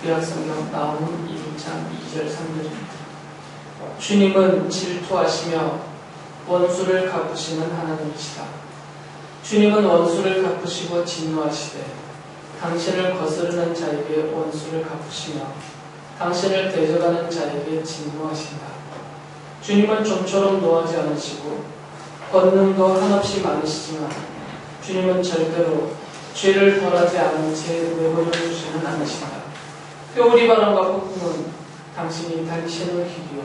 구약성경 나홈 1장 2절 3절입니다. 주님은 질투하시며 원수를 갚으시는 하나님이시다. 주님은 원수를 갚으시고 진노하시되 당신을 거스르는 자에게 원수를 갚으시며 당신을 대적하는 자에게 진노하신다. 주님은 좀처럼 노하지 않으시고 권능도 한없이 많으시지만 주님은 절대로 죄를 벌하지 않은 죄 내버려 두시는 않으신다. 회오리 바람과 폭풍은 당신이 당신을 기리어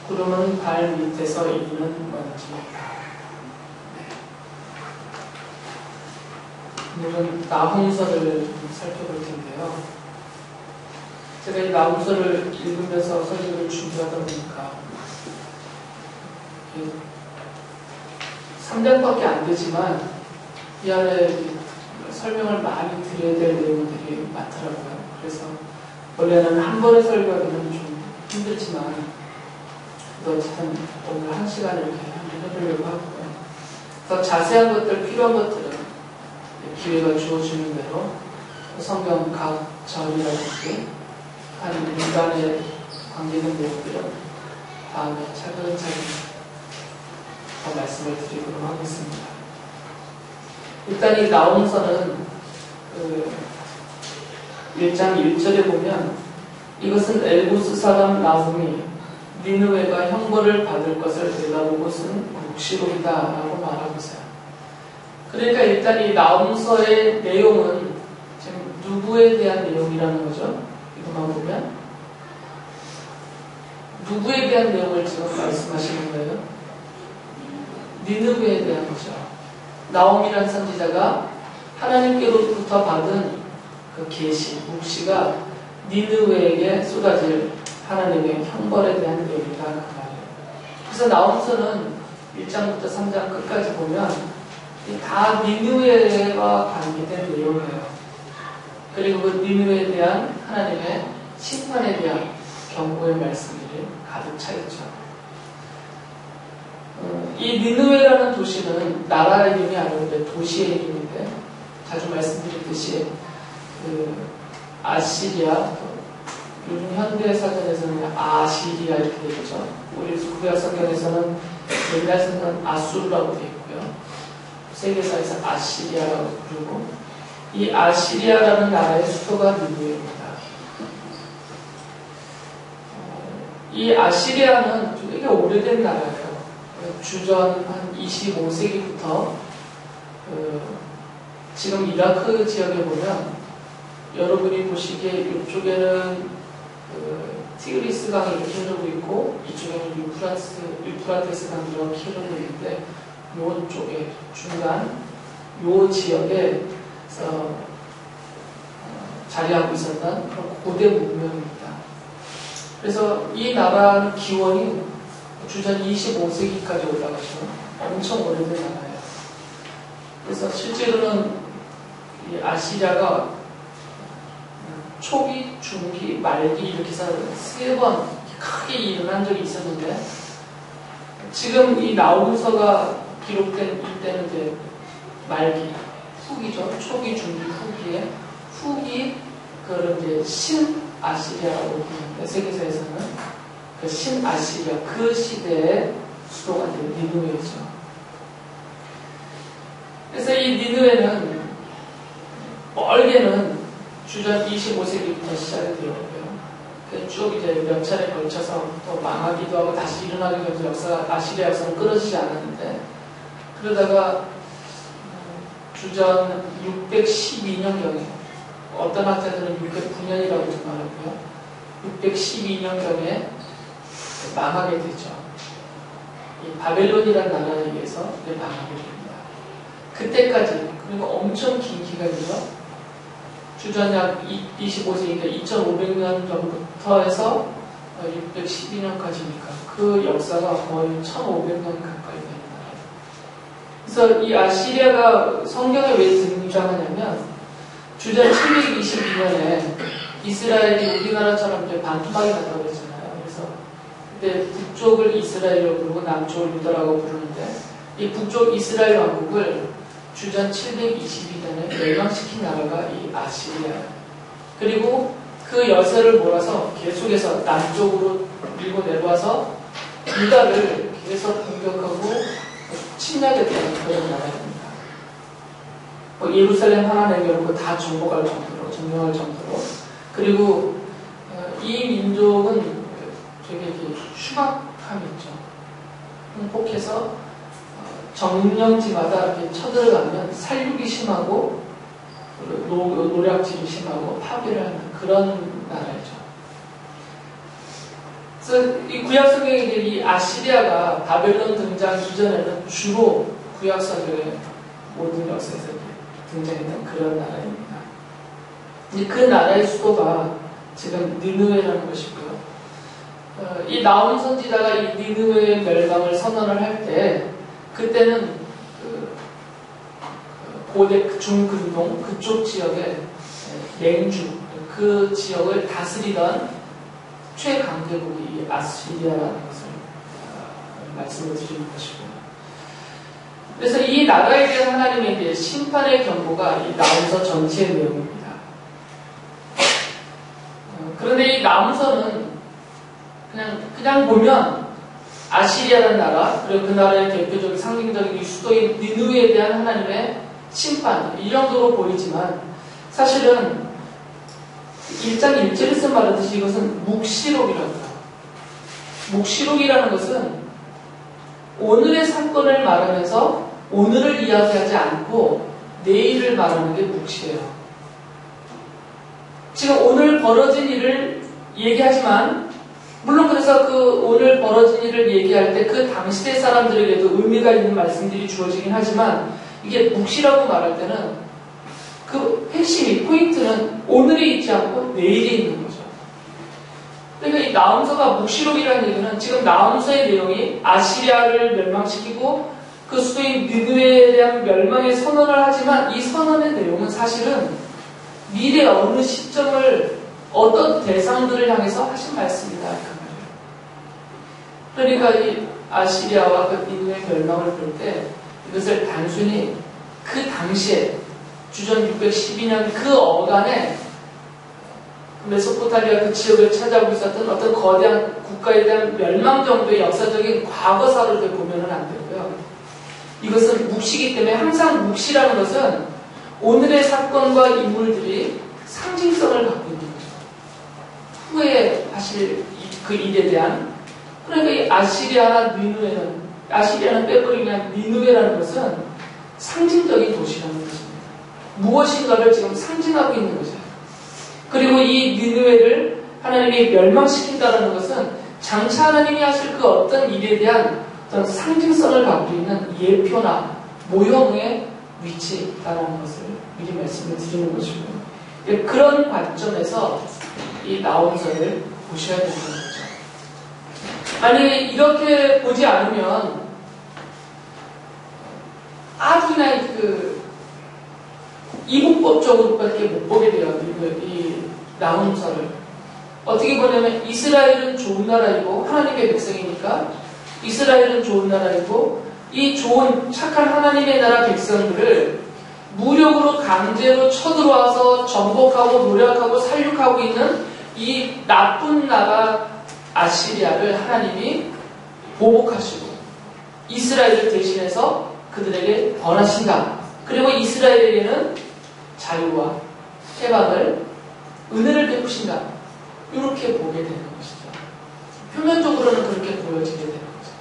구름은 발 밑에서 이르는 먼지이다. 오늘은 나홈서를 살펴볼 텐데요. 제가 이 나홈서를 읽으면서 설교를 준비하다 보니까 3장밖에 안 되지만 이 안에 설명을 많이 드려야 될 내용들이 많더라고요. 그래서 원래는 한 번에 설교하기는 좀 힘들지만 어쨌든 오늘 1시간을 이렇게 한번 해보려고 하고요. 더 자세한 것들, 필요한 것들은 기회가 주어지는 대로 성경 각 절이라든지 아니면 인간에 관계된 내용들은 다음에 차근차근 더 말씀을 드리도록 하겠습니다. 일단 이 나홈서는 1장 1절에 보면 이것은 엘고스 사람 나홈이 니느웨가 형벌을 받을 것을 내다보고서는 묵시록이다 라고 말하고 있어요. 그러니까 일단 이 나홈서의 내용은 지금 누구에 대한 내용이라는 거죠? 이거만 보면 누구에 대한 내용을 지금 말씀하시는 거예요? 니느웨에 대한 거죠. 나홈이라는 선지자가 하나님께로부터 받은 그 계시, 묵시가 니느웨에게 쏟아질 하나님의 형벌에 대한 내용이다 그 말이에요. 그래서 나홈서는 1장부터 3장 끝까지 보면 다 니느웨와 관계된 내용이에요. 그리고 그 니느웨에 대한 하나님의 심판에 대한 경고의 말씀들이 가득 차 있죠. 이 니느웨라는 도시는 나라 이름이 아닌데 도시의 이름인데 자주 말씀드렸듯이 아시리아, 요즘 현대 사전에서는 아시리아 이렇게 되죠. 우리 구약 성경에서는 옛날 성경은 아수르라고 되어 있고요. 세계사에서 아시리아라고 부르고 이 아시리아라는 나라의 수도가 니느웨입니다. 이 아시리아는 되게 오래된 나라예요. 주전 한 25세기부터 지금 이라크 지역에 보면 여러분이 보시기에 이쪽에는 티그리스 강이 이렇게 흐르고 있고 이쪽에는 유프라테스 강이 이렇게 흐르고 있는데 요 쪽에 중간 요 지역에서 자리하고 있었던 그런 고대 문명입니다. 그래서 이 나라는 기원이 주전 25세기까지 올라가죠. 엄청 오래된 나라예요. 그래서 실제로는 이 아시리아가 초기, 중기, 말기 이렇게 해서 3번 크게 일어난 적이 있었는데 지금 이 나홈서가 기록된 이때는 이제 말기, 후기죠. 초기, 중기, 후기에 후기 그걸 이제 신아시리아라고 부르는데 세계사에서는 그 신아시리아 그 시대의 수도가 이제 니느웨죠. 그래서 이 니느웨는 멀게는 주전 25세기부터 시작이 되었고요. 쭉 이제 몇 차례 걸쳐서 또 망하기도 하고 다시 일어나기도 하고 역사가 아시리아 역사는 끊어지지 않았는데 그러다가 주전 612년경에 어떤 학자들은 609년이라고 말하고요. 612년경에 망하게 되죠. 이 바벨론이라는 나라에 의해서 망하게 됩니다. 그때까지 그리고 엄청 긴 기간이죠. 주전 약 25세기니까 2500년 전부터 해서 612년까지니까 그 역사가 거의 1500년 가까이 됩니다. 그래서 이 아시리아가 성경에 왜 등장하냐면 주전 722년에 이스라엘이 우리나라처럼 이제 반토막이 났다고 했잖아요. 그래서 그때 북쪽을 이스라엘로 부르고 남쪽을 유다라고 부르는데 이 북쪽 이스라엘 왕국을 주전 722년에 멸망시킨 나라가 이 아시리아예요. 그리고 그 여세를 몰아서 계속해서 남쪽으로 밀고 내려와서 유다를 계속 공격하고 침략했다는 그런 나라입니다. 예루살렘 하나 내려놓고 다 정복할 정도로, 점령할 정도로. 그리고 이 민족은 되게 흉악함이 있죠. 폭해서 점령지마다 이렇게 쳐들어가면 살육이 심하고 노략질이 심하고 파괴를 하는 그런 나라이죠. 그래서 이 구약성경에 이 아시리아가 바벨론 등장 이전에는 주로 구약성경의 모든 역사에서 등장했던 그런 나라입니다. 그 나라의 수도가 지금 니느웨라는 것이고요. 이 나홈 선지자가 이 니느웨의 멸망을 선언을 할 때 그때는 고대 중근동 그쪽 지역의 맹주 그 지역을 다스리던 최강대국이 이 아시리아라는 것을 말씀을 드리는 것이고요. 그래서 이 나라에 대한 하나님의 이제 심판의 경고가 이 나홈서 전체의 내용입니다. 그런데 이 나홈서는 그냥 보면 아시리아라는 나라, 그리고 그 나라의 대표적인 상징적인 이 수도인 니느웨에 대한 하나님의 심판, 이 정도로 보이지만 사실은 1장 1절에서 말하듯이 이것은 묵시록이랍니다. 묵시록이라는 것은 오늘의 사건을 말하면서 오늘을 이야기하지 않고 내일을 말하는 게 묵시예요. 지금 오늘 벌어진 일을 얘기하지만 물론 그래서 그 오늘 벌어진 일을 얘기할 때 그 당시대 사람들에게도 의미가 있는 말씀들이 주어지긴 하지만 이게 묵시라고 말할 때는 그 핵심이 포인트는 오늘에 있지 않고 내일에 있는 거죠. 그러니까 이 나홈서가 묵시록이라는 얘기는 지금 나홈서의 내용이 아시리아를 멸망시키고 그 수도인 니느웨에 대한 멸망의 선언을 하지만 이 선언의 내용은 사실은 미래 어느 시점을 어떤 대상들을 향해서 하신 말씀이다. 그러니까 이 아시리아와 그 니느웨 멸망을 볼 때 이것을 단순히 그 당시에 주전 612년 그 어간에 메소포타미아 그 지역을 차지하고 있었던 어떤 거대한 국가에 대한 멸망 정도의 역사적인 과거사로 보면은 안 되고요. 이것은 묵시이기 때문에 항상 묵시라는 것은 오늘의 사건과 인물들이 상징성을 갖고 있는 거죠. 후에 하실 그 일에 대한. 그러니까 이 아시리아나 아시리아는 빼버리면 니느웨라는 것은 상징적인 도시라는 것입니다. 무엇인가를 지금 상징하고 있는 거죠. 그리고 이 니느웨를 하나님이 멸망시킨다는 것은 장차 하나님이 하실 그 어떤 일에 대한 어떤 상징성을 갖고 있는 예표나 모형의 위치라는 것을 미리 말씀을 드리는 것이고요. 그런 관점에서 이 나홈서를 보셔야 되는 거죠. 만약에 이렇게 보지 않으면 아주 그냥 이분법적으로밖에 못 보게 돼요. 이 나홈서를. 어떻게 보냐면 이스라엘은 좋은 나라이고 하나님의 백성이니까 이스라엘은 좋은 나라이고 이 좋은 착한 하나님의 나라 백성들을 무력으로 강제로 쳐들어와서 정복하고 노력하고 살육하고 있는 이 나쁜 나라 아시리아를 하나님이 보복하시고 이스라엘을 대신해서 그들에게 번하신다. 그리고 이스라엘에게는 자유와 해방을 은혜를 베푸신다. 이렇게 보게 되는 것이죠. 표면적으로는 그렇게 보여지게 되는 거죠.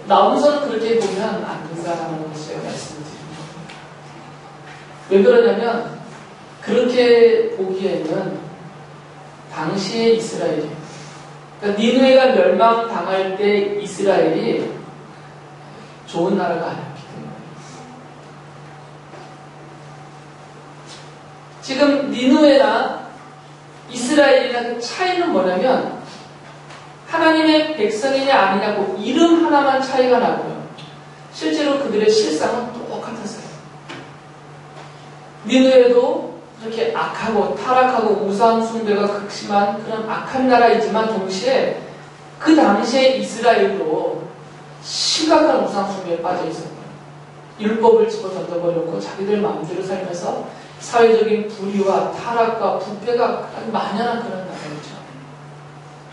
나홈서는 그렇게 보면 안 된다는 것을 말씀드립니다. 왜 그러냐면 그렇게 보기에는 당시의 이스라엘이 그러니까 니느웨가 멸망당할 때 이스라엘이 좋은 나라가 아니었기 때문에 지금 니느웨나 이스라엘이나 그 차이는 뭐냐면 하나님의 백성이냐 아니냐고 이름 하나만 차이가 나고요. 실제로 그들의 실상은 똑같았어요. 니느웨도 이렇게 악하고 타락하고 우상 숭배가 극심한 그런 악한 나라이지만 동시에 그 당시에 이스라엘도 심각한 우상 숭배에 빠져 있었고요. 율법을 집어 던져버렸고 자기들 마음대로 살면서 사회적인 불의와 타락과 부패가 만연한 그런 나라였죠.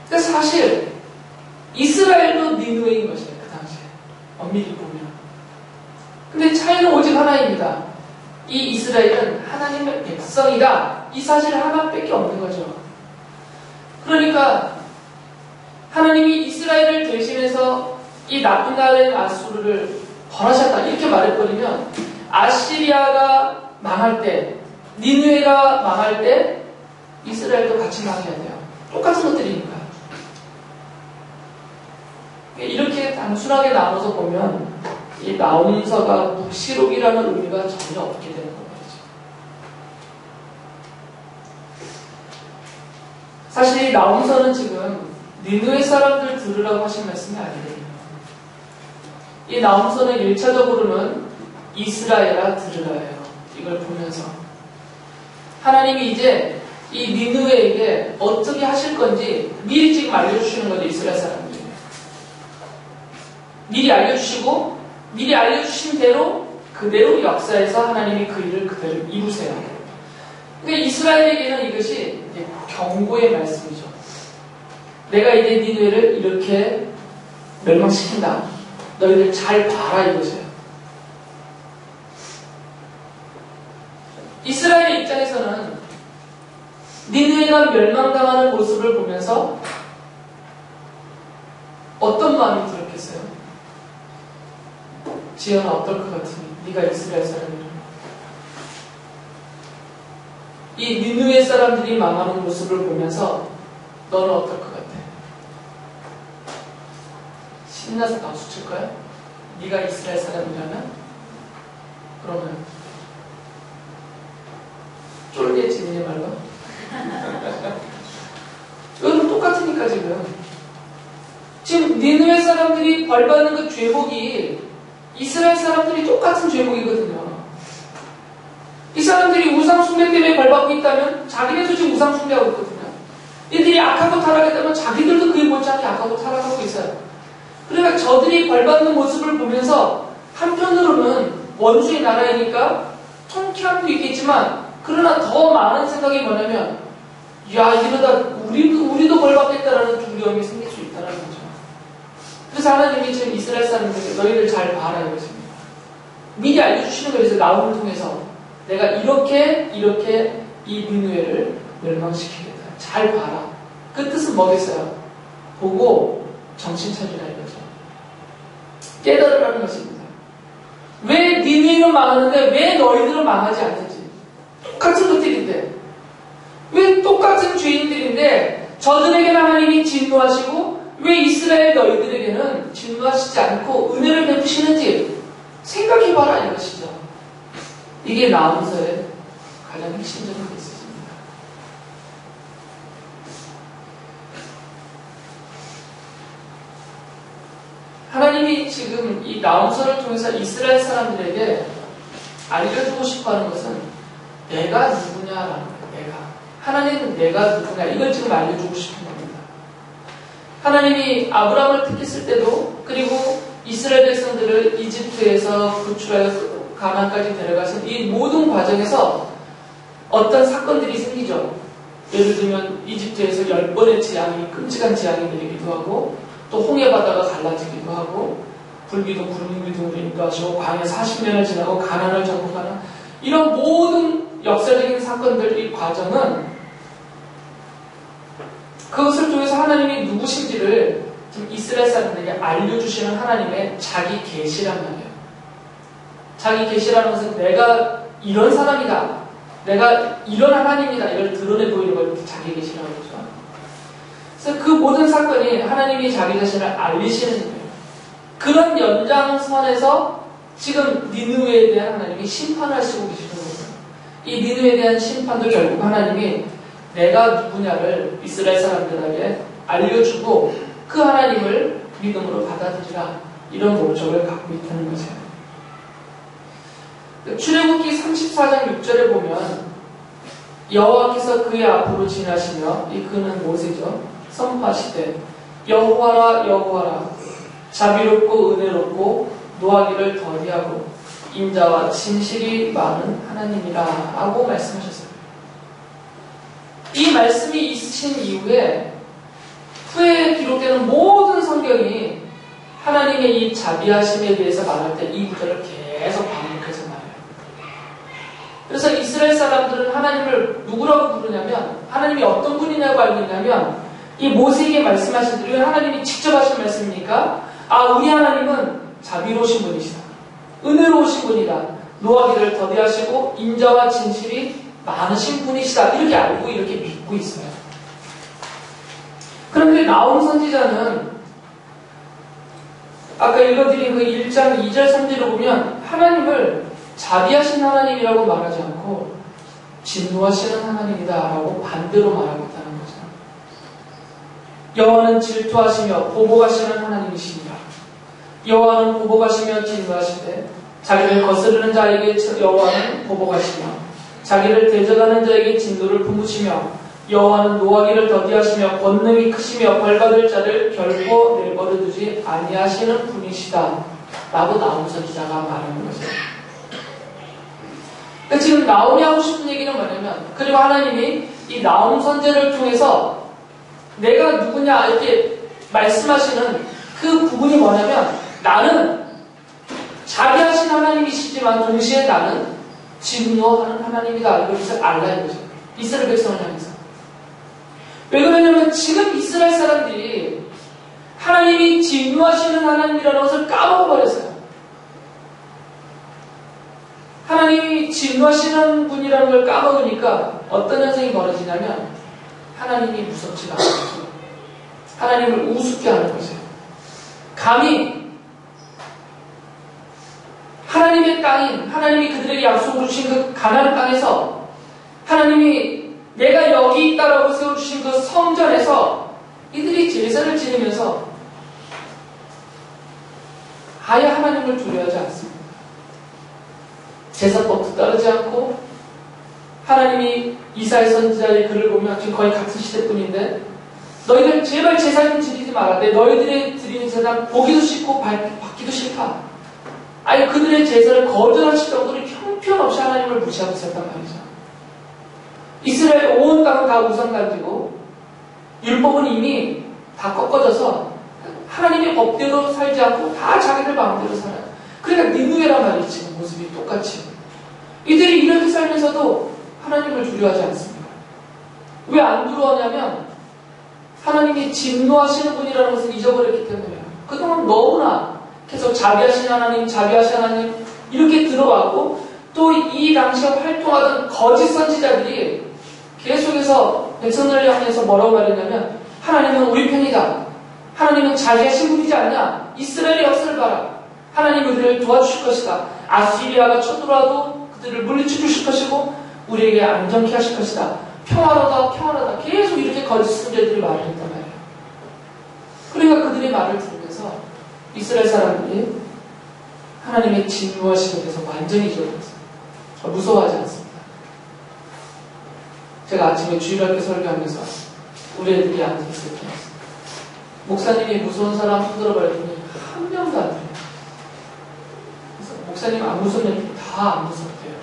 근데 사실 이스라엘도 니느웨인 것이에요. 그 당시에 엄밀히 보면. 근데 차이는 오직 하나입니다. 이 이스라엘은 하나님의 백성이다. 이 사실 하나밖에 없는 거죠. 그러니까 하나님이 이스라엘을 대신해서 이 나쁜 나라의 아수르를 벌하셨다 이렇게 말해버리면 아시리아가 망할 때, 니느웨가 망할 때 이스라엘도 같이 망해야 돼요. 똑같은 것들이니까. 이렇게 단순하게 나눠서 보면 이 나홈서가 묵시록이라는 의미가 전혀 없게 되는 거죠. 사실 이 나홈서는 지금 니느웨 사람들 들으라고 하신 말씀이 아니에요. 이 나홈서는 1차적으로는 이스라엘아 들으라예요. 이걸 보면서 하나님이 이제 이 니느웨에게 어떻게 하실 건지 미리 지금 알려주시는 거죠. 이스라엘 사람들이 미리 알려주시고 미리 알려주신 대로 그대로 역사에서 하나님이 그 일을 그대로 이루세요. 그러니까 이스라엘에게는 이것이 이제 경고의 말씀이죠. 내가 이제 니느웨를 이렇게 멸망시킨다. 너희들 잘 봐라 이것이에요. 이스라엘의 입장에서는 니느웨가 멸망당하는 모습을 보면서 어떤 마음이 들었겠어요? 지연아 어떨 것 같으니? 네가 이스라엘 사람이라. 이 니느웨 사람들이 망하는 모습을 보면서 너는 어떨 것 같아? 신나서 박수 칠 거야? 네가 이스라엘 사람이라면? 그러면 쫄겠지 니네 말로? 이건 똑같으니까 지금 니느웨 사람들이 벌받는 그 죄목이 이스라엘 사람들이 똑같은 죄목이거든요. 이 사람들이 우상숭배 때문에 벌받고 있다면 자기네도 지금 우상숭배하고 있거든요. 이들이 악하고 타락했다면 자기들도 그에 못지않게 악하고 타락하고 있어요. 그러니까 저들이 벌받는 모습을 보면서 한편으로는 원수의 나라이니까 통쾌함도 있겠지만 그러나 더 많은 생각이 뭐냐면 야 이러다 우리도 벌받겠다라는 두려움이 생길 수 있다는 거죠. 그래서 하나님이 지금 이스라엘 사람들에게 너희들 잘 봐라 이것입니다. 미리 알려주시는 거예요. 나홈을 통해서 내가 이렇게 이 니느웨를 멸망시키겠다. 잘 봐라. 그 뜻은 뭐겠어요? 보고 정신 차리라 이거죠. 깨달으라는 것입니다. 왜 니느웨는 망하는데 왜 너희들은 망하지 않는지. 똑같은 것들인데 왜 똑같은 죄인들인데 저들에게는 하나님이 진노하시고 왜 이스라엘 너희들에게는 진노하시지 않고 은혜를 베푸시는지 생각해봐라 이것이죠. 이게 나홈서의 가장 핵심적인 메시지입니다. 하나님이 지금 이 나홈서를 통해서 이스라엘 사람들에게 알려주고 싶어하는 것은 내가 누구냐라는 거예요. 하나님은 내가 누구냐 이걸 지금 알려주고 싶은 겁니다. 하나님이 아브라함을 택했을 때도 그리고 이스라엘 백성들을 이집트에서 구출하여 가나안까지 데려가신 이 모든 과정에서 어떤 사건들이 생기죠. 예를 들면 이집트에서 10번의 재앙이 끔찍한 재앙이 내리기도 하고 또 홍해바다가 갈라지기도 하고 불기둥 구름기둥으로 인도하시고 광야 40년을 지나고 가나안을 정복하는 이런 모든 역사적인 사건들 이 과정은 그것을 통해서 하나님이 누구신지를 지금 이스라엘 사람들에게 알려주시는 하나님의 자기 계시란 말이에요. 자기 계시라는 것은 내가 이런 사람이다. 내가 이런 하나님이다. 이걸 드러내 보이는 걸 자기 계시라고 그러죠. 그래서 그 모든 사건이 하나님이 자기 자신을 알리시는 거예요. 그런 연장선에서 지금 니느웨에 대한 하나님이 심판을 하시고 계시는 거예요. 이 니느웨에 대한 심판도 결국 하나님이 내가 누구냐를 이스라엘 사람들에게 알려주고 그 하나님을 믿음으로 받아들이라 이런 목적을 갖고 있다는 거죠. 출애굽기 34장 6절에 보면 여호와께서 그의 앞으로 지나시며 이 그는 모세죠. 선포하시되 여호와라 여호와라 자비롭고 은혜롭고 노하기를 더디하고 인자와 진실이 많은 하나님이라 라고 말씀하셨어요. 이 말씀이 있으신 이후에 후에 기록되는 모든 성경이 하나님의 이 자비하심에 대해서 말할 때 이 구절을 계속 반복해서 말해요. 그래서 이스라엘 사람들은 하나님을 누구라고 부르냐면, 하나님이 어떤 분이냐고 알고 있냐면, 이 모세에게 말씀하신 대로 하나님이 직접 하신 말씀이니까, 우리 하나님은 자비로우신 분이시다, 은혜로우신 분이다, 노하기를 더디하시고 인자와 진실이 많으신 분이시다, 이렇게 알고 이렇게 믿고 있어요. 그런데 나홈 선지자는 아까 읽어드린 그 1장 2절 3절을 보면 하나님을 자비하신 하나님이라고 말하지 않고 진노하시는 하나님이다 라고 반대로 말하고 있다는 거죠. 여호와는 질투하시며 보복하시는 하나님이시니라. 여호와는 보복하시며 진노하시되 자기를 거스르는 자에게 여호와는 보복하시며 자기를 대적하는 자에게 진노를 품으시며 여호와는 노하기를 더디하시며 권능이 크시며 벌받을 자를 결코 내버려 두지 아니하시는 분이시다 라고 나홈 선지자가 말하는 거죠. 그러니까 지금 나홈이 하고 싶은 얘기는 뭐냐면, 그리고 하나님이 이 나홈 선지자를 통해서 내가 누구냐 이렇게 말씀하시는 그 부분이 뭐냐면, 나는 자비하신 하나님이시지만 동시에 나는 진노하는 하나님이다, 이것을 알라 이거죠. 이스라엘 백성을 향해서. 왜 그러냐면 지금 이스라엘 사람들이 하나님이 진노하시는 하나님이라는 것을 까먹어버렸어요. 하나님이 진노하시는 분이라는 걸 까먹으니까 어떤 현상이 벌어지냐면 하나님이 무섭지가 않은 거죠. 하나님을 우습게 하는 거죠. 감히 하나님의 땅인, 하나님이 그들에게 약속을 주신 그 가나안 땅에서 하나님이 내가 여기 있다라고 세워주신 그 성전에서 이들이 제사를 지내면서 아예 하나님을 두려워하지 않습니다. 제사법도 따르지 않고, 하나님이 이사야 선지자의 글을 보면 지금 거의 같은 시대뿐인데, 너희들 제발 제사 좀 지리지 마라. 내 너희들의 드리는 제사 보기도 싫고 받기도 싫다. 아예 그들의 제사를 거절하실 정도로 형편없이 하나님을 무시하고 있었단 말이죠. 이스라엘 온 땅은 다 우상 가지고 율법은 이미 다 꺾어져서 하나님의 법대로 살지 않고 다 자기들 마음대로 살아요. 그러니까 니느웨란 말이지, 지금 모습이 똑같이. 이들이 이렇게 살면서도 하나님을 두려워하지 않습니다. 왜 안 두려워하냐면 하나님이 진노하시는 분이라는 것을 잊어버렸기 때문이에요. 그동안 너무나 계속 자비하신 하나님, 자비하신 하나님 이렇게 들어왔고, 또 이 당시에 활동하던 거짓 선지자들이 계속해서 백성들을 향해서 뭐라고 말했냐면, 하나님은 우리 편이다, 하나님은 자비하신 분이지 않냐, 이스라엘의 역사를 봐라, 하나님이 우리를 도와주실 것이다, 아수리아가 쳐들어와도 그들을 물리쳐 주실 것이고 우리에게 안정케 하실 것이다, 평화로다 평화로다, 계속 이렇게 거짓 선지자들이 말을 했단 말이에요. 그러니까 그들의 말을 들으면서 이스라엘 사람들이 하나님의 진노하심에 대해서 완전히 잊어버렸어요. 무서워하지 않습니다. 제가 아침에 주일학교 설교하면서 우리 애들이 앉아있을 때 목사님이 무서운 사람 흔들어 버렸더니 한 명도 안 돼요. 그래서 목사님 안 무섭냐니 다 안 무섭대요.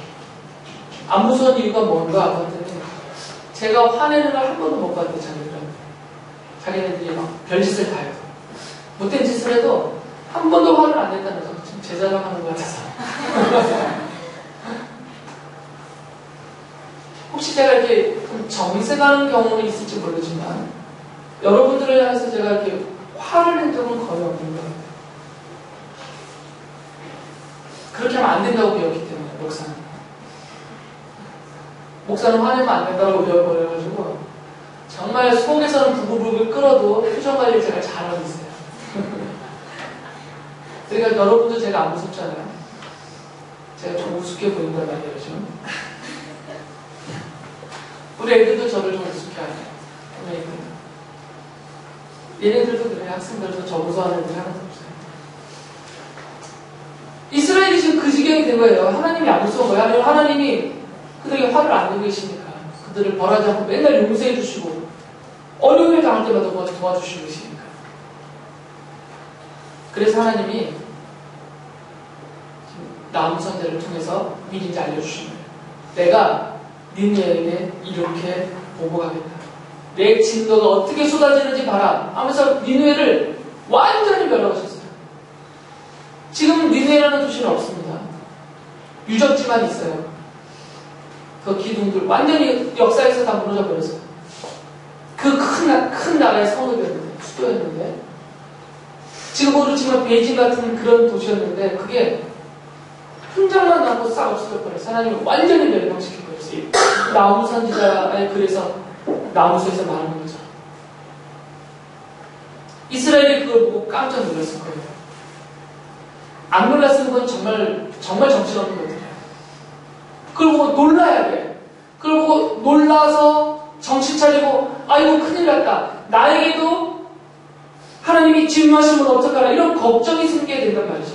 안 무서운 이유가 뭔가 봤더니 제가 화내는 걸 한 번도 못 봤대요. 자기네들이 막 별짓을 다 해요. 못된 짓을 해도 한 번도 화를 안 냈다는 거. 지금 제자랑하는 것 같아서. 혹시 제가 이렇게 좀 정색하는 경우는 있을지 모르지만 여러분들을 향해서 제가 이렇게 화를 낸 적은 거의 없는 것 같아요. 그렇게 하면 안 된다고 배웠기 때문에, 목사는 화내면 안 된다고 배워버려가지고 정말 속에서는 부글부글 끓어도 표정 관리를 제가 잘하고 있어요. 그러니까 여러분도 제가 안 무섭잖아요. 제가 좀 우습게 보인단 말이에요, 지금. 우리 애들도 저를 좀 우습게 하네요. 우리 애들. 얘네들도 그래요. 학생들도 저 무서워하는 애들 하나도 없어요. 이스라엘이 지금 그 지경이 된 거예요. 하나님이 안 무서운 거예요. 아니면 하나님이 그들에게 화를 안 내고 계시니까 그들을 벌하지 않고 맨날 용서해 주시고 어려움을 당할 때마다 도와주시고 계시니까. 그래서 하나님이 나훔 선지자를 통해서 미리 이제 알려주신 거예요. 내가 니느웨에게 이렇게 보복하겠다. 내 진노가 어떻게 쏟아지는지 봐라 하면서 니느웨를 완전히 멸하셨어요. 지금 니느웨라는 도시는 없습니다. 유적지만 있어요. 그 기둥들 완전히 역사에서 다 무너져 버렸어요. 그 큰 나라의 성읍이었는데, 수도였는데, 지금으로 치면 베이징 같은 그런 도시였는데, 그게 흔적만 남고 싹 없어져 버렸어요. 하나님이 완전히 멸망시켜 버렸어요. 나훔 선지자의 글에서 나무서에서 말하는 거죠. 이스라엘이 그걸 보고 깜짝 놀랐을 거예요. 안 놀랐으면 그건 정말 정신없는 것들이에요. 그걸 보고 놀라야 돼. 그걸 보고 놀라서 정신 차리고 아이고 큰일 났다. 나에게도 하나님이 진노하시면 어떡하나 이런 걱정이 생겨야 된단 말이죠.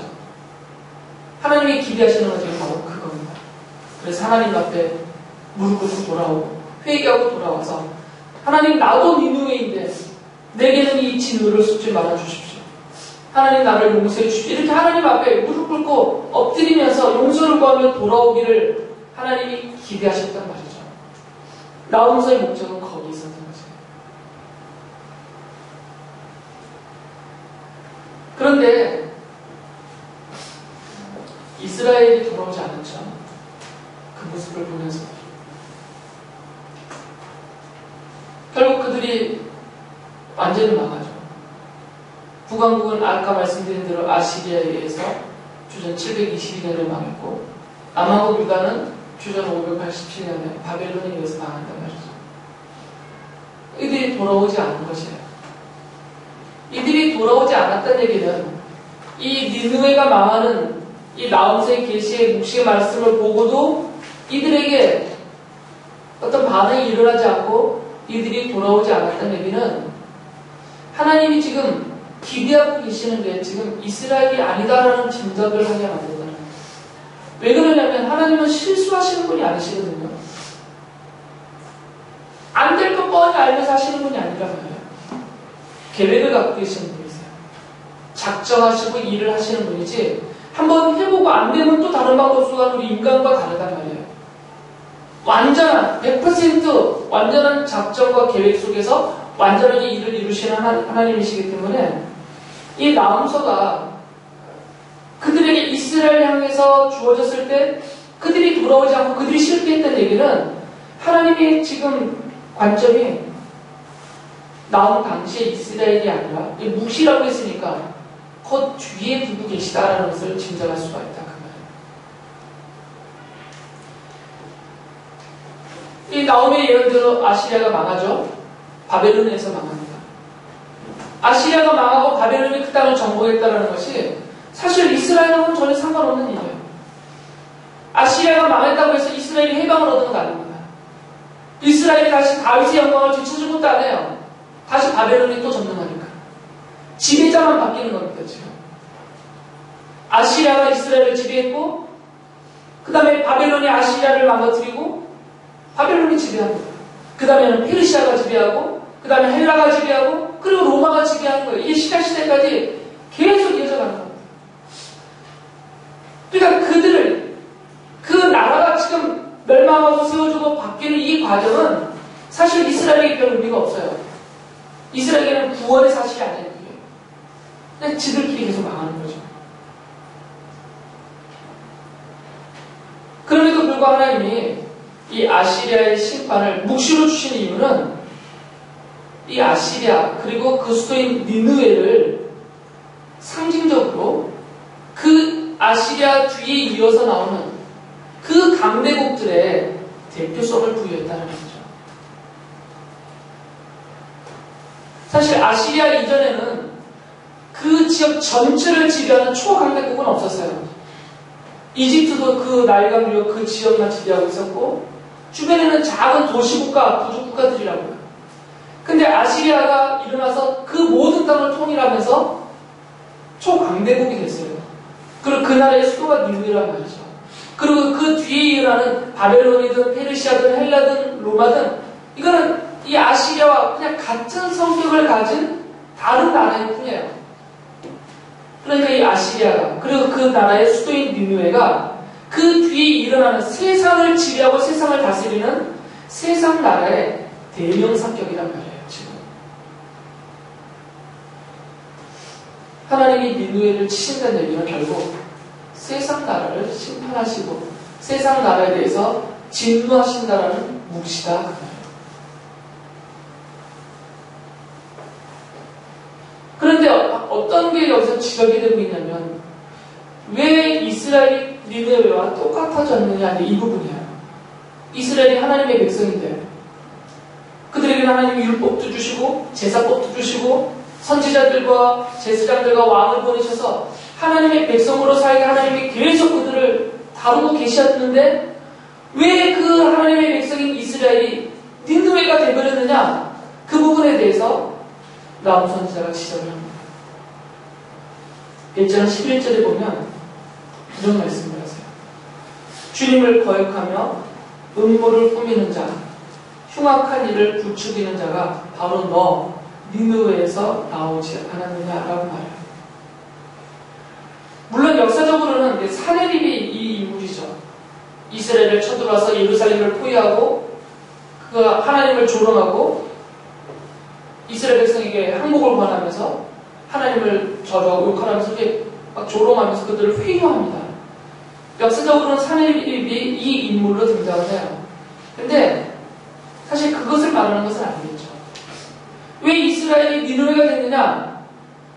하나님이 기대하시는 건 지금 바로 그겁니다. 그래서 하나님 앞에 무릎 꿇고 돌아오고 회개하고 돌아와서 하나님 나도 니느웨인데 내게는 이 진노를 쏟지 말아주십시오. 하나님 나를 용서해 주십시오. 이렇게 하나님 앞에 무릎 꿇고 엎드리면서 용서를 구하며 돌아오기를 하나님이 기대하셨단 말이죠. 나훔서의 목적은 거기 있었던 거죠. 그런데 이스라엘이 돌아오지 않았죠. 그 모습을 보면서 결국 그들이 완전히 망하죠. 북왕국은 아까 말씀드린 대로 아시리아에 의해서 주전 722년에 망했고 남왕국 유다는 주전 587년에 바벨론에 의해서 망한단 말이죠. 이들이 돌아오지 않은 것이에요. 이들이 돌아오지 않았다는 얘기는 이 니느웨가 망하는 이 나훔서의 계시의 묵시의 말씀을 보고도 이들에게 어떤 반응이 일어나지 않고 이들이 돌아오지 않았다는 얘기는 하나님이 지금 기대하고 계시는 게 지금 이스라엘이 아니다라는 짐작을 하게 만든다는 거예요. 왜 그러냐면 하나님은 실수하시는 분이 아니시거든요. 안 될 거 뻔히 알면서 하시는 분이 아니란 말이에요. 계획을 갖고 계시는 분이세요. 작정하시고 일을 하시는 분이지 한번 해보고 안 되면 또 다른 방법 수가 우리 인간과 다르단 말이에요. 완전한 100% 완전한 작정과 계획 속에서 완전하게 일을 이루시는 하나님이시기 때문에 이 나훔서가 그들에게 이스라엘 향해서 주어졌을 때 그들이 돌아오지 않고 그들이 실패했다는 얘기는 하나님의 지금 관점이 나온 당시에 이스라엘이 아니라 묵시라고 했으니까 곧 뒤에 두고 계시다라는 것을 짐작할 수가 있다. 이 나홈의 예언대로 아시리아가 망하죠. 바벨론에서 망합니다. 아시리아가 망하고 바벨론이 그 땅을 정복했다는 것이 사실 이스라엘하고는 전혀 상관없는 일이에요. 아시리아가 망했다고 해서 이스라엘이 해방을 얻은 건 아닙니다. 이스라엘이 다시 다윗의 영광을 되찾은 것도 아니에요. 다시 바벨론이 또 점령하니까. 지배자만 바뀌는 겁니다. 지금. 아시리아가 이스라엘을 지배했고 그 다음에 바벨론이 아시리아를 망가뜨리고 바벨론이 지배합니다. 그 다음에는 페르시아가 지배하고 그 다음에 헬라가 지배하고 그리고 로마가 지배하는 거예요. 이게 시대까지 계속 이어져 가는 겁니다. 그러니까 그 나라가 지금 멸망하고 세워지고 바뀌는 이 과정은 사실 이스라엘에게 별 의미가 없어요. 이스라엘에게는 구원의 사실이 아니에요. 그냥 지들끼리 계속 망하는 거죠. 그럼에도 불구하고 하나님이 이 아시리아의 심판을 묵시로 주신 이유는 이 아시리아 그리고 그 수도인 니느웨를 상징적으로 그 아시리아 뒤에 이어서 나오는 그 강대국들의 대표성을 부여했다는 거죠. 사실 아시리아 이전에는 그 지역 전체를 지배하는 초강대국은 없었어요. 이집트도 그 나일강 유역 그 지역만 지배하고 있었고 주변에는 작은 도시국가, 부족국가들이라고요. 근데 아시리아가 일어나서 그 모든 땅을 통일하면서 초강대국이 됐어요. 그리고 그 나라의 수도가 니느웨란 말이죠. 그리고 그 뒤에 일어나는 바벨론이든 페르시아든 헬라든 로마든 이거는 이 아시리아와 그냥 같은 성격을 가진 다른 나라일 뿐이에요. 그러니까 이 아시리아가, 그리고 그 나라의 수도인 니느웨가 그 뒤에 일어나는 세상을 지배하고 세상을 다스리는 세상 나라의 대명사격이란 말이에요, 지금. 하나님이 니느웨를 치신다는 얘기는 결국 세상 나라를 심판하시고 세상 나라에 대해서 진노하신다라는 묵시다. 그 말이에요. 그런데 어떤 게 여기서 지적이 되고 있냐면 왜 이스라엘이 니느웨와 똑같아졌느냐 이 부분이에요. 이스라엘이 하나님의 백성인데 그들에게는 하나님이 율법도 주시고 제사법도 주시고 선지자들과 제사장들과 왕을 보내셔서 하나님의 백성으로 살게 하나님이 계속 그들을 다루고 계셨는데 왜 그 하나님의 백성인 이스라엘이 니느웨가 되버렸느냐 그 부분에 대해서 나훔 선지자가 지적을 합니다. 1장 11절에 보면 이런 말씀을 하세요. 주님을 거역하며 음모를 꾸미는 자, 흉악한 일을 부추기는 자가 바로 너 니느웨에서 나오지 않았느냐라고 말해요. 물론 역사적으로는 사내립이 이 인물이죠. 이스라엘을 쳐들어와서 예루살렘을 포위하고 그가 하나님을 조롱하고 이스라엘 백성에게 항복을 권하면서 하나님을 저주하고 욕하면서 막 조롱하면서 그들을 회유합니다. 역사적으로는 사내립이 이 인물로 등장을 해요. 근데 사실 그것을 말하는 것은 아니겠죠. 왜 이스라엘이 니느웨가 됐느냐?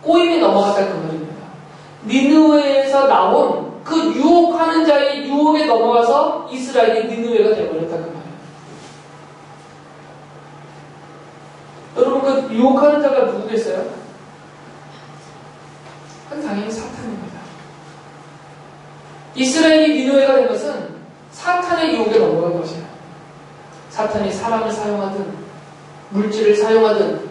꼬임에 넘어갔다 그 말입니다. 니느웨에서 나온 그 유혹하는 자의 유혹에 넘어가서 이스라엘이 니느웨가 되어버렸다 그 말이에요. 여러분 그 유혹하는 자가 누구겠어요? 그건 당연히 사탄입니다. 이스라엘이 니느웨가 된 것은 사탄의 유혹에 넘어간 것이에요. 사탄이 사람을 사용하든 물질을 사용하든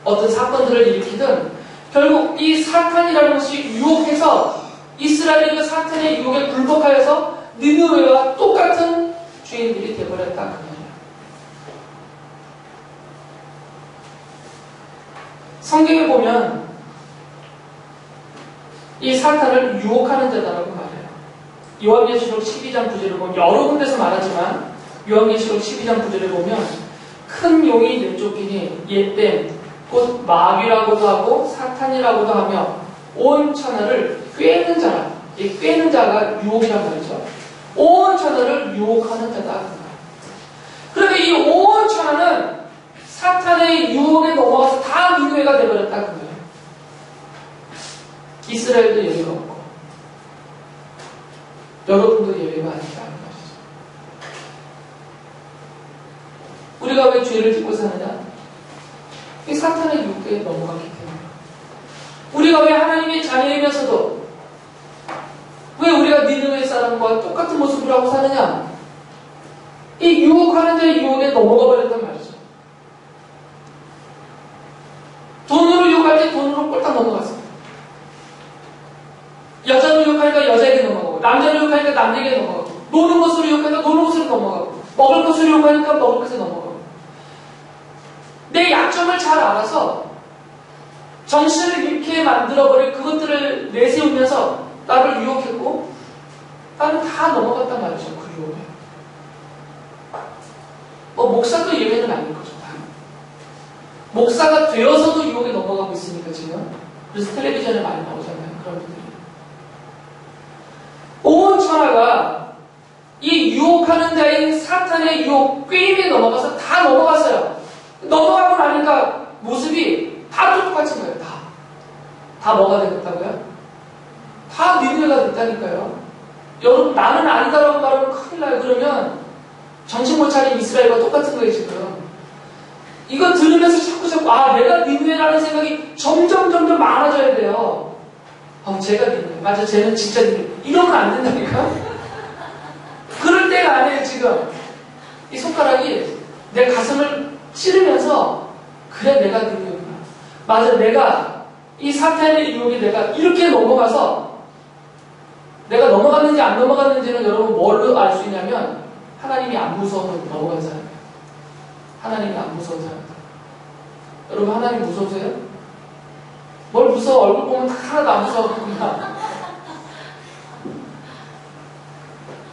어떤 사건들을 일으키든 결국 이 사탄이라는 것이 유혹해서 이스라엘이 그 사탄의 유혹에 굴복하여서 니느웨와 똑같은 죄인들이 되어버렸다 그 말이에요. 성경에 보면 이 사탄을 유혹하는 자다라고 말해요. 요한계시록 12장 9절을 보면 여러 군데서 말하지만 요한계시록 12장 9절에 보면 큰 용이 내쫓기니 옛뱀 곧 마귀라고도 하고 사탄이라고도 하며 온 천하를 꿰는 자라. 이 꿰는 자가 유혹이란 말이죠. 온 천하를 유혹하는 자다. 그러면 이 온 천하는 사탄의 유혹에 넘어가서 다 니느웨가 되어버렸다 그 거예요. 이스라엘도 예외가 없고 여러분도 예외가 아니라는 것이죠. 우리가 왜 죄를 짓고 사느냐? 이 사탄의 유혹에 넘어갔기 때문에. 우리가 왜 하나님의 자녀이면서도 왜 우리가 니느웨 사람과 똑같은 모습을 하고 사느냐? 이 유혹하는 자의 유혹에 넘어가 버렸단 말이죠. 돈으로 유혹할 때 돈으로 꼴딱 넘어갔어요. 여자로 유혹하니까 여자에게 넘어가고 남자로 유혹하니까 남자에게 넘어가고 노는 것으로 유혹하니까 노는 것으로 넘어가고 먹을 것으로 유혹하니까 먹을 것에 넘어가고 내 약점을 잘 알아서 정신을 잃게 만들어버릴 그것들을 내세우면서 나를 유혹했고 나는 다 넘어갔단 말이죠. 그 유혹에. 목사도 예외는 아닐 거죠. 목사가 되어서도 유혹에 넘어가고 있으니까 지금. 그래서 텔레비전에 많이 나오잖아요. 그런 분들이. 온 천하가 이 유혹하는 자인 사탄의 유혹, 꾀임에 넘어가서 다 넘어갔어요. 넘어가고 나니까 모습이 다 똑같은 거예요. 다 뭐가 되겠다고요? 다 니느웨가 됐다니까요. 여러분 나는 아니다라고 말하면 큰일 나요. 그러면 정신 못 차린 이스라엘과 똑같은 거예요 지금. 이거 들으면서 자꾸 내가 니느웨라는 생각이 점점 많아져야 돼요. 제가 니느웨. 맞아, 쟤는 진짜 니느웨. 이러면 안 된다니까. 그럴 때가 아니에요 지금. 이 손가락이 내 가슴을 찌르면서 그래 내가 니느웨구나. 맞아, 내가 이 사탄의 유혹에 내가 이렇게 넘어가서 내가 넘어갔는지 안 넘어갔는지는 여러분 뭘로 알 수 있냐면 하나님이 안 무서워서 넘어간 사람이에요. 하나님이 안 무서운 사람이다. 여러분 하나님 무서우세요? 뭘 무서워? 얼굴 보면 하나도 안 무서웠구나.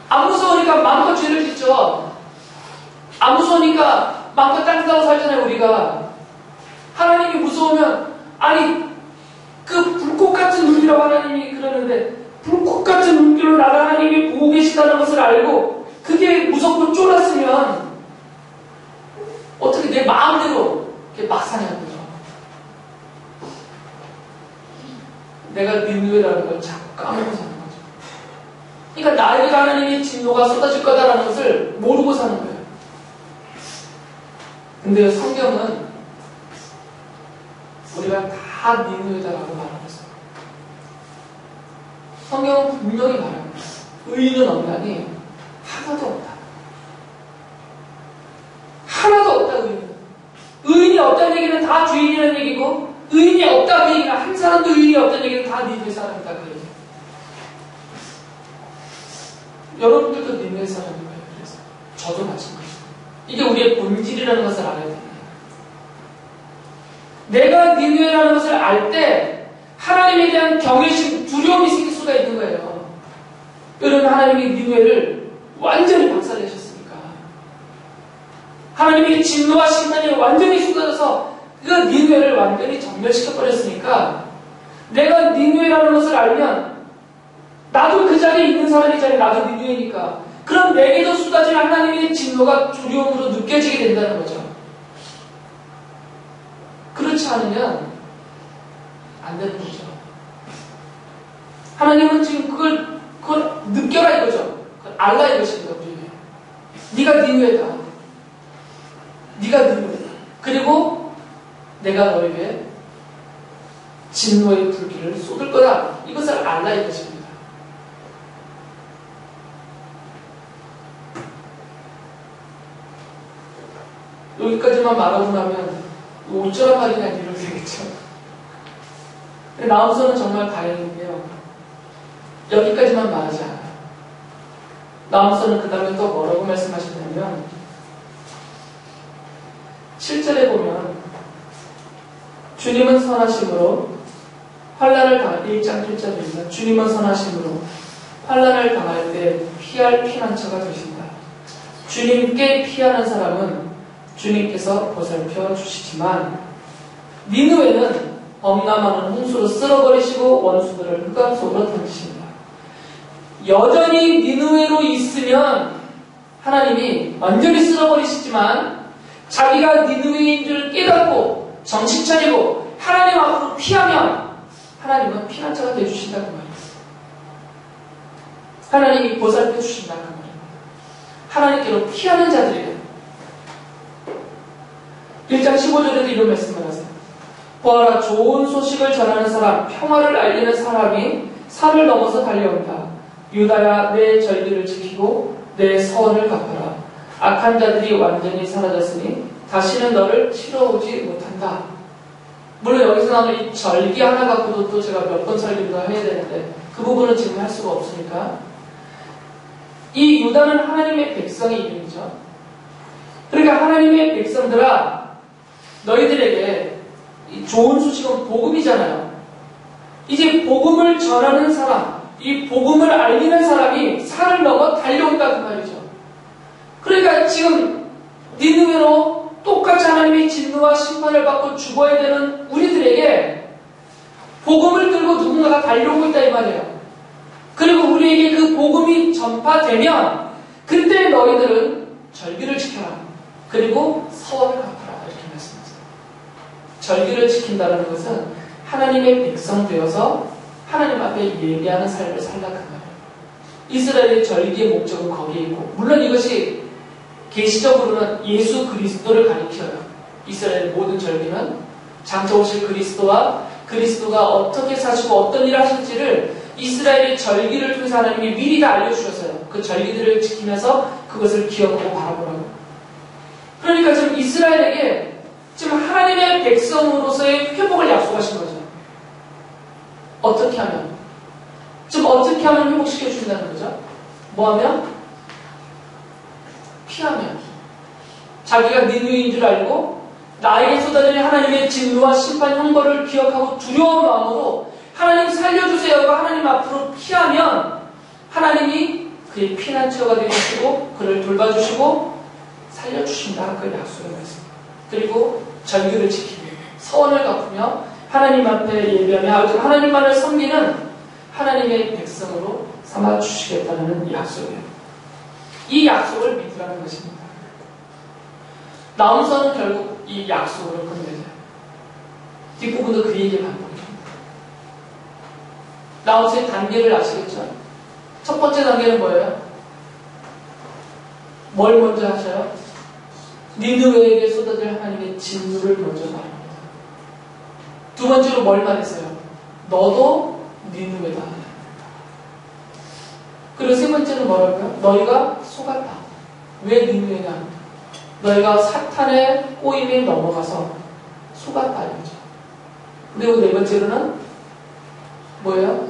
안 무서우니까 마음껏 죄를 짓죠. 안 무서우니까 마음껏 딴짓하고 살잖아요, 우리가. 하나님이 무서우면, 아니, 그 불꽃 같은 눈이라고 하나님이 그러는데, 불꽃 같은 눈길로 나를 하나님이 보고 계시다는 것을 알고, 그게 무섭고 쫄았으면, 어떻게 내 마음대로 이렇게 막 사냐고요. 내가 니느웨라는 걸 자꾸 까먹고 사는 거죠. 그러니까 나에게 하나님의 진노가 쏟아질 거다라는 것을 모르고 사는 거예요. 근데 성경은 우리가 다 니느웨다라고 말하고 있어요. 성경은 분명히 말합니다. 의인은 없나니 하나도 없다. 하나도 없다, 의인은. 의인이 없다는 얘기는 다 죄인이라는 얘기고, 의인이 없다는 얘기는 한 사람도 의인이 없다는 얘기는 다 니느웨 사람이다, 그 얘기예요. 여러분들도 니느웨 사람인가요? 그래서 저도 마찬가지예요. 이게 우리의 본질이라는 것을 알아야 됩니다. 내가 니느웨라는 것을 알 때 하나님에 대한 경외심, 두려움이 생길 수가 있는 거예요. 여러분, 하나님이 니느웨를 완전히 박살내셨으니까. 하나님의 진노와 심판이 완전히 쏟아져서 그 니느웨를 완전히 전멸시켜버렸으니까 내가 니느웨라는 것을 알면 나도 그 자리에 있는 사람이잖아요. 나도 니느웨니까. 그럼 내게도 쏟아질 하나님의 진노가 두려움으로 느껴지게 된다는 거죠. 그렇지 않으면 안 되는 거죠. 하나님은 지금 그걸 느껴라 이거죠. 그걸 알라 이것입니다. 우리에게. 네가 니느웨다. 네가 니느웨다. 그리고 내가 너에게 진노의 불길을 쏟을 거다. 이것을 알라 이것입니다. 여기까지만 말하고 나면 어쩌란 말이냐 이러게 되겠죠. 나움서는 정말 다행인데요. 여기까지만 말하지 않아요. 나움서는 그 다음에 또 뭐라고 말씀하셨냐면 7절에 보면 주님은 선하심으로 환난을 당할 때 1장 7절입니다. 주님은 선하심으로 환난을 당할 때 피할 피난처가 되신다. 주님께 피하는 사람은 주님께서 보살펴 주시지만 니느웨는 범람하는 홍수로 쓸어버리시고 원수들을 흑암 속으로 던지신다. 여전히 니느웨로 있으면 하나님이 완전히 쓸어버리시지만 자기가 니느웨인 줄 깨닫고 정신 차리고 하나님 앞으로 피하면 하나님은 피난처가 되어주신다고 말이에요. 하나님이 보살펴 주신다고 말입니다. 하나님께로 피하는 자들이에요. 1장 15절에도 이런 말씀을 하세요. 보아라, 좋은 소식을 전하는 사람, 평화를 알리는 사람이 산을 넘어서 달려온다. 유다야, 내 절기를 지키고 내 서원을 갚아라. 악한 자들이 완전히 사라졌으니 다시는 너를 치러 오지 못한다. 물론 여기서 나오는 이 절기 하나 갖고도 또 제가 몇 번 설교를 해야 되는데 그 부분은 지금 할 수가 없으니까 이 유다는 하나님의 백성의 이름이죠. 그러니까 하나님의 백성들아, 너희들에게 이 좋은 소식은 복음이잖아요. 이제 복음을 전하는 사람, 이 복음을 알리는 사람이 산을 넘어 달려온다 그 말이죠. 그러니까 지금 니느웨로 똑같이 하나님의 진노와 심판을 받고 죽어야 되는 우리들에게 복음을 들고 누군가가 달려오고 있다 이 말이에요. 그리고 우리에게 그 복음이 전파되면 그때 너희들은 절기를 지켜라. 그리고 서원을 갚아라. 이렇게 말씀하세요. 절기를 지킨다는 것은 하나님의 백성 되어서 하나님 앞에 예배하는 삶을 살라 그 말이에요. 이스라엘의 절기의 목적은 거기에 있고, 물론 이것이 계시적으로는 예수 그리스도를 가리켜요. 이스라엘의 모든 절기는 장차 오실 그리스도와 그리스도가 어떻게 사시고 어떤 일을 하실지를 이스라엘의 절기를 통해서 하나님이 미리 다 알려주셨어요. 그 절기들을 지키면서 그것을 기억하고 바라보라고. 그러니까 지금 이스라엘에게 지금 하나님의 백성으로서의 회복을 약속하신 거죠. 어떻게 하면? 지금 어떻게 하면 회복시켜 준다는 거죠? 뭐 하면? 피하면. 자기가 니느웨인 줄 알고 나에게 쏟아지는 하나님의 진노와 심판 형벌을 기억하고 두려운 마음으로 하나님 살려주세요가 하나님 앞으로 피하면 하나님이 그의 피난처가 되어주시고 그를 돌봐주시고 살려주신다. 그 약속의 말씀. 그리고 절기를 지키며 서원을 갚으며 하나님 앞에 예배하며 하나님만을 섬기는 하나님의 백성으로 삼아주시겠다는 약속이에요. 이 약속을 믿으라는 것입니다. 나홈서는 결국 이 약속으로 끝내죠. 뒷부분도 그 얘기를 반복합니다. 나홈서의 단계를 아시겠죠? 첫 번째 단계는 뭐예요? 뭘 먼저 하셔요? 니느웨에게 쏟아질 하나님의 진노를 먼저 말합니다. 두 번째로 뭘 말했어요? 너도 니느웨다. 그리고 세 번째는 뭐랄까요? 너희가 속았다. 왜 니느웨냐? 너희가 사탄의 꼬임에 넘어가서 속았다 이거죠. 그리고 네 번째로는 뭐예요?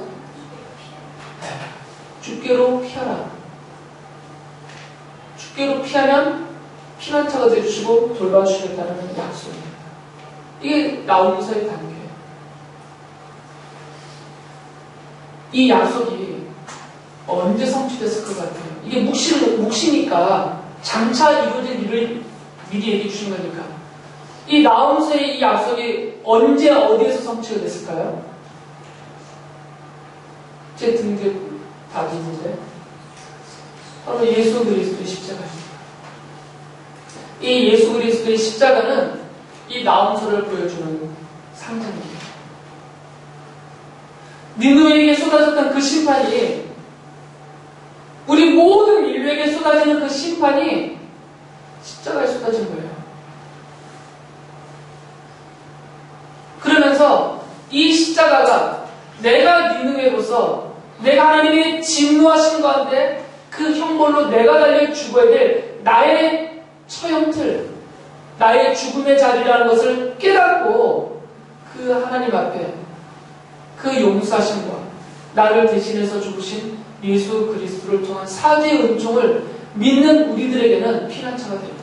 주께로 피하라. 주께로 피하면 피난처가 되어주시고 돌봐주시겠다는 약속입니다. 이게 나홈서의 단계예요. 이 약속이 언제 성취됐을 것 같아요? 이게 묵시니까 장차 이루어질 일을 미리 얘기해 주신 거니까. 이 나홈서의 이 약속이 언제 어디에서 성취가 됐을까요? 제 등 뒤에 답이 있는데 바로 예수 그리스도의 십자가입니다. 이 예수 그리스도의 십자가는 이 나홈서를 보여주는 상징입니다. 니느웨에게 쏟아졌던 그 심판이 우리 모든 인류에게 쏟아지는 그 심판이 십자가에 쏟아진 거예요. 그러면서 이 십자가가 내가 니느웨로서 내가 하나님의 진노하신 가운데 그 형벌로 내가 달려 죽어야 될 나의 처형틀, 나의 죽음의 자리라는 것을 깨닫고 그 하나님 앞에 그 용서하심과 나를 대신해서 죽으신 예수 그리스도를 통한 사죄의 은총을 믿는 우리들에게는 피난처가 됩니다.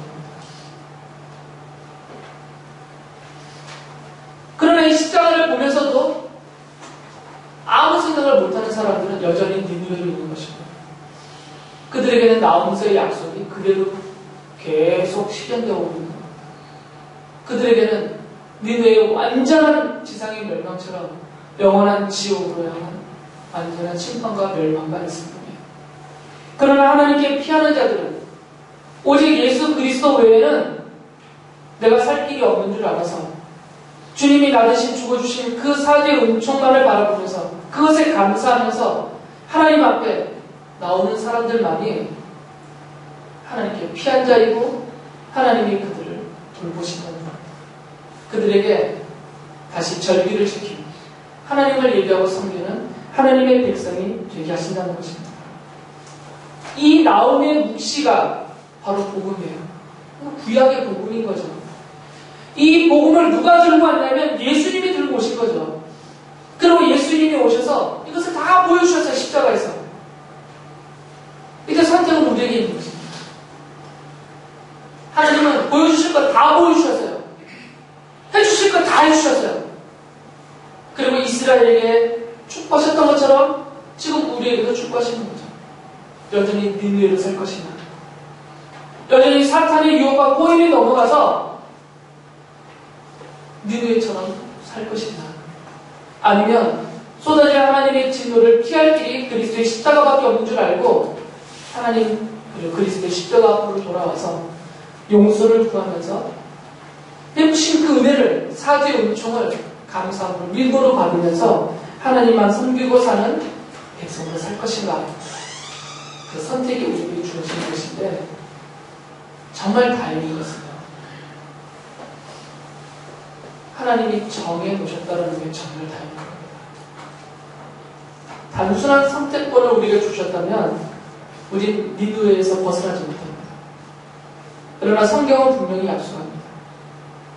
그러나 이 십자가를 보면서도 아무 생각을 못하는 사람들은 여전히 니느웨로 있는 것입니다. 그들에게는 나홈서의 약속이 그대로 계속 실현되어 오는 겁니다. 그들에게는 니느웨의 완전한 지상의 멸망처럼 영원한 지옥으로 향한 완전한 심판과 멸망과 있을 뿐이에요. 그러나 하나님께 피하는 자들은 오직 예수 그리스도 외에는 내가 살 길이 없는 줄 알아서 주님이 나 대신 죽어주신 그 사죄의 은총만을 바라보면서 그것에 감사하면서 하나님 앞에 나오는 사람들만이 하나님께 피한 자이고 하나님이 그들을 돌보신다는 겁니다. 그들에게 다시 절기를 지키고 하나님을 예배하고 섬기는 하나님의 백성이 되게 하신다는 것입니다. 이 나홈의 묵시가 바로 복음이에요. 구약의 복음인 거죠. 이 복음을 누가 들고 왔냐면 예수님이 들고 오신 거죠. 그리고 예수님이 오셔서 이것을 다 보여주셨어요. 십자가에서. 이제 선택은 우리에게 있는 것입니다. 하나님은 보여주실 거 다 보여주셨어요. 해주실 거 다 해주셨어요. 그리고 이스라엘에게 축복하셨던 것처럼 지금 우리에게도 축복하시는 거죠. 여전히 니느웨로 살 것이냐, 여전히 사탄의 유혹과 꼬임에 넘어가서 니느웨처럼 살 것이냐, 아니면 쏟아질 하나님의 진노를 피할 길이 그리스도의 십자가밖에 없는 줄 알고 하나님 그리고 그리스도의 십자가 앞으로 돌아와서 용서를 구하면서 베푸신 그 은혜를, 사죄의 은총을 감사함으로 밀고로 받으면서 하나님만 섬기고 사는 백성으로 살 것인가, 그 선택이 우리에게 주어진 것인데 정말 다행인 것은 하나님이 정해 놓으셨다는 게 정말 다행인 겁니다. 단순한 선택권을 우리에게 주셨다면 우린 니느웨에서 벗어나지 못합니다. 그러나 성경은 분명히 약속합니다.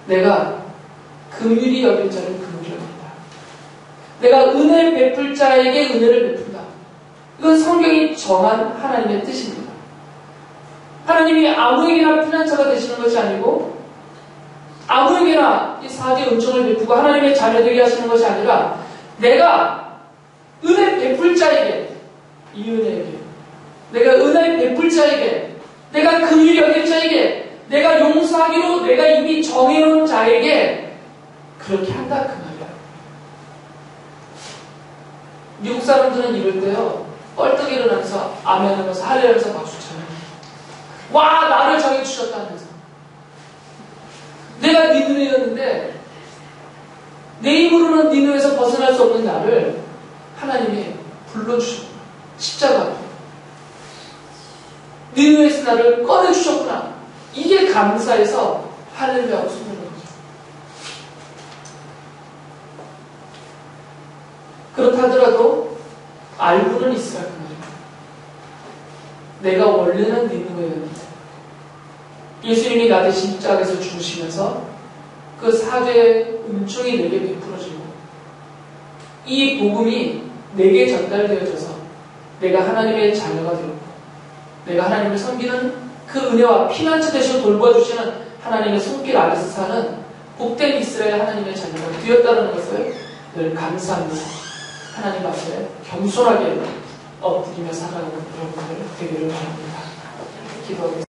내가 긍휼히 여길 자를 긍휼히 여긴다. 내가 은혜를 베풀 자에게 은혜를 베푼다. 이건 성경이 정한 하나님의 뜻입니다. 하나님이 아무에게나 피난처가 되시는 것이 아니고 아무에게나 이 4대 은총을 베푸고 하나님의 자녀되게 하시는 것이 아니라 내가 은혜 베풀 자에게, 이 은혜에게, 내가 은혜 베풀 자에게, 내가 긍휼히 여길 자에게, 내가 용서하기로 내가 이미 정해놓은 자에게 그렇게 한다 그 말이야. 미국 사람들은 이럴 때요, 뻘떡 일어나면서 아멘 하면서 할렐루야하면서 박수 쳐요. 와, 나를 정해주셨다면서. 내가 니느웨였는데 내 힘으로는 니느웨에서 벗어날 수 없는 나를 하나님이 불러주셨구나. 십자가로 니느웨에서 나를 꺼내주셨구나. 이게 감사해서 할렐루야하고 소리를 거죠. 그렇다 하더라도 알고는 있어야 그 말이에요. 내가 원래는 니느웨였는데 예수님이 나 대신 십자가에서 죽으시면서 그 사죄의 은총이 내게 베풀어지고 이 복음이 내게 전달되어져서 내가 하나님의 자녀가 되었고 내가 하나님을 섬기는 그 은혜와 피난처 되시고 돌보아주시는 하나님의 손길 아래서 사는 복된 이스라엘 하나님의 자녀가 되었다는 것을 늘 감사하며 하나님 앞에 겸손하게 엎드리며 살아가는 여러분들 되기를 바랍니다. 기도하겠습니다.